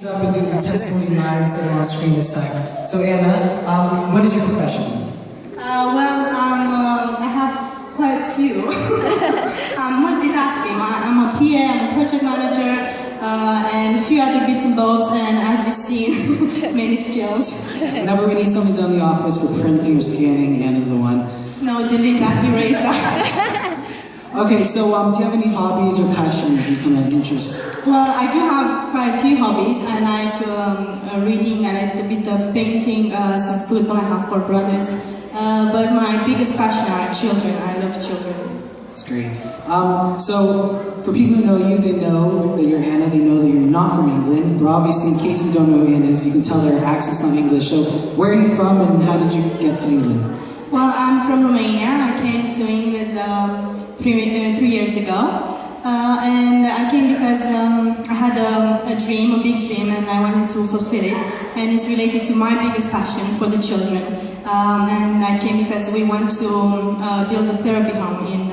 Up and do the testimony live instead of on screen this time. So Anna, what is your profession? I have quite a few. I'm multitasking. I'm a PA, I'm a project manager, and a few other bits and bobs, and as you've seen, many skills. Whenever we need something done in the office for printing or scanning, Anna's the one. No, delete that, erase that. Okay, so do you have any hobbies or passions you kind of interests? Well, I do have quite a few hobbies. I like reading, I like a bit of painting, some football. I have 4 brothers. But my biggest passion are children. I love children. That's great. So, for people who know you, they know that you're Anna, they know that you're not from England, but obviously in case you don't know who Anna is, you can tell their accent's not English. So, where are you from and how did you get to England? Well, I'm from Romania. I came to England 3 years ago. And I came because I had a dream, a big dream, and I wanted to fulfill it. And it's related to my biggest passion for the children. And I came because we want to build a therapy home in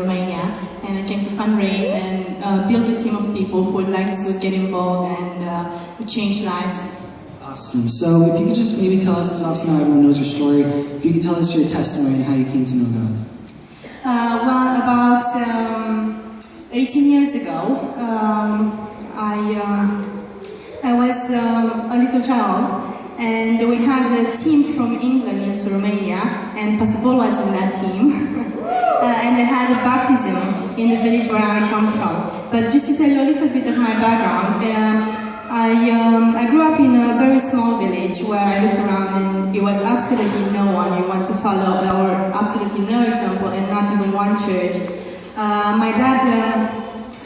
Romania. And I came to fundraise and build a team of people who would like to get involved and change lives. Awesome. So if you could just maybe tell us, because obviously not everyone knows your story, if you could tell us your testimony and how you came to know God. Well, about 18 years ago, I was a little child, and we had a team from England into Romania, and Pastor Paul was in that team, and they had a baptism in the village where I come from. But just to tell you a little bit of my background, I grew up in a very small village where I looked around and it was absolutely no one you want to follow, or absolutely no example, and not even one church. My dad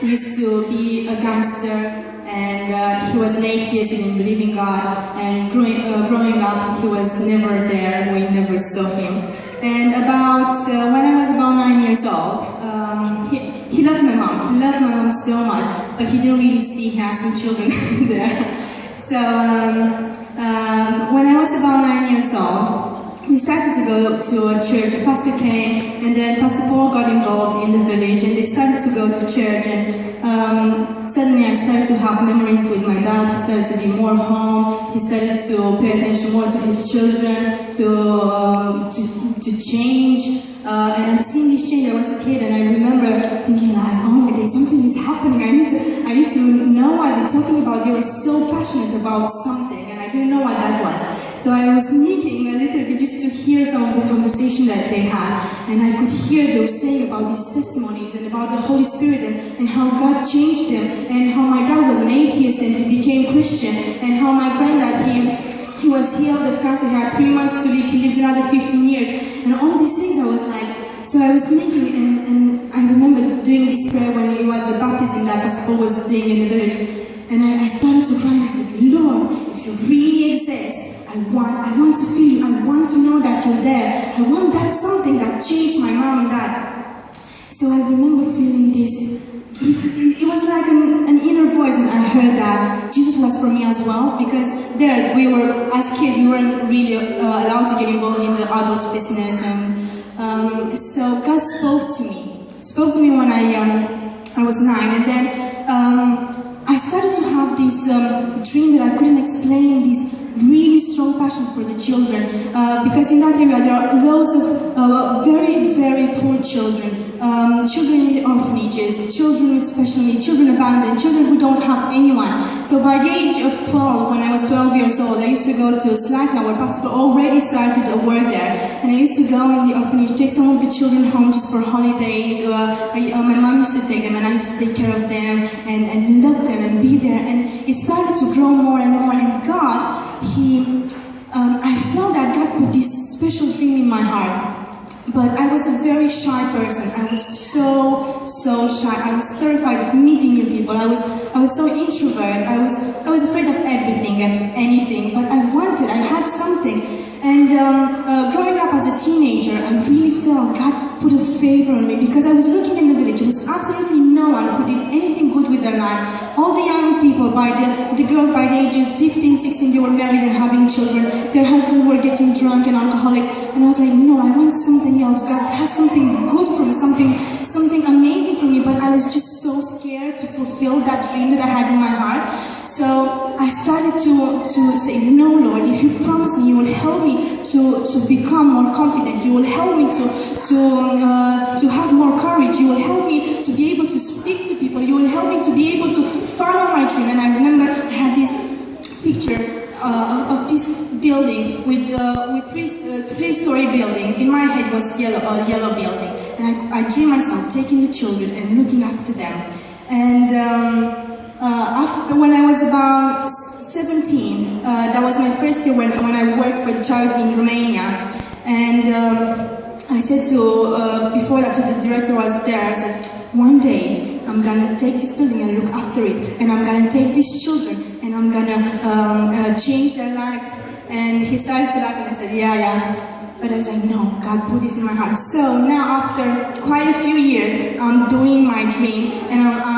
used to be a gangster, and he was an atheist, he didn't believe in God, and growing up he was never there, we never saw him. And when I was about 9 years old, he loved my mom so much, but he didn't really see he had some children there. So when I was about 9 years old, we started to go to a church. A pastor came, and then Pastor Paul got involved in the village, and they started to go to church, and suddenly I started to have memories with my dad. He started to be more home, he started to pay attention more to his children, to change, and I've seen this change. I was a kid, and I remember thinking like, oh my day, something is happening, I need to know what they're talking about. They were so passionate about something, and I didn't know what that was. So I was sneaking a little bit just to hear some of the conversation that they had, and I could hear they were saying about these testimonies and about the Holy Spirit and how God changed them, and how my dad was an atheist and he became Christian, and how my granddad, he was healed of cancer. He had 3 months to live, he lived another 15 years, and all these things. I was like, so I was sneaking, and I remember doing this prayer when it was the baptism that Pastor Paul was doing in the village, and I started to cry, and I said, Lord, if you really exist, I want to feel you, I want to know that you're there, I want that something that changed my mom and dad. So I remember feeling this, it was like an inner voice, and I heard that Jesus was for me as well, because there we were, as kids, we weren't really allowed to get involved in the adult business, and so God spoke to me when I was 9, and then I started to have this dream that I couldn't explain, this really strong passion for the children, because in that area there are loads of very, very poor children, children in the orphanages, children with special needs, children abandoned, children who don't have anyone. So by the age of 12, when I was 12 years old, I used to go to Slackna, where Pastor already started a work there, and I used to go in the orphanage, take some of the children home just for holidays. My mom used to take them, and I used to take care of them and love them and be there, and it started to grow more and more, and God, I felt that God put this special dream in my heart. But I was a very shy person. I was so shy. I was terrified of meeting new people. I was so introvert. I was afraid of everything, of anything. But I had something. And growing up as a teenager, I really felt God put a favor on me, because I was looking in the village. There was absolutely no one who did anything good with their life. All the young people, the girls by the age of 15, 16, they were married and having children. Their husbands were getting drunk and alcoholics. And I was like, no, I want something else. God has something good for me, something amazing for me, but I was just so scared to fulfill that dream that I had in my heart. So I started to say, no, Lord, if you promise me, you will help me to become more confident. You will help me to have more courage. You will help me to be able to speak to people. You will help me to be able to follow my dream. And I remember I had this picture of this building with three-story building. In my head was yellow building, and I dreamed myself taking the children and looking after them. And when I was about 17, that was my first year when I worked for the charity in Romania. And I said before that to the director was there, I said, one day I'm gonna take this building and look after it, and I'm gonna take these children and I'm gonna change their lives. And he started to laugh, and I said, yeah. But I was like, no, God put this in my heart. So now after quite a few years, I'm doing my dream, and I'm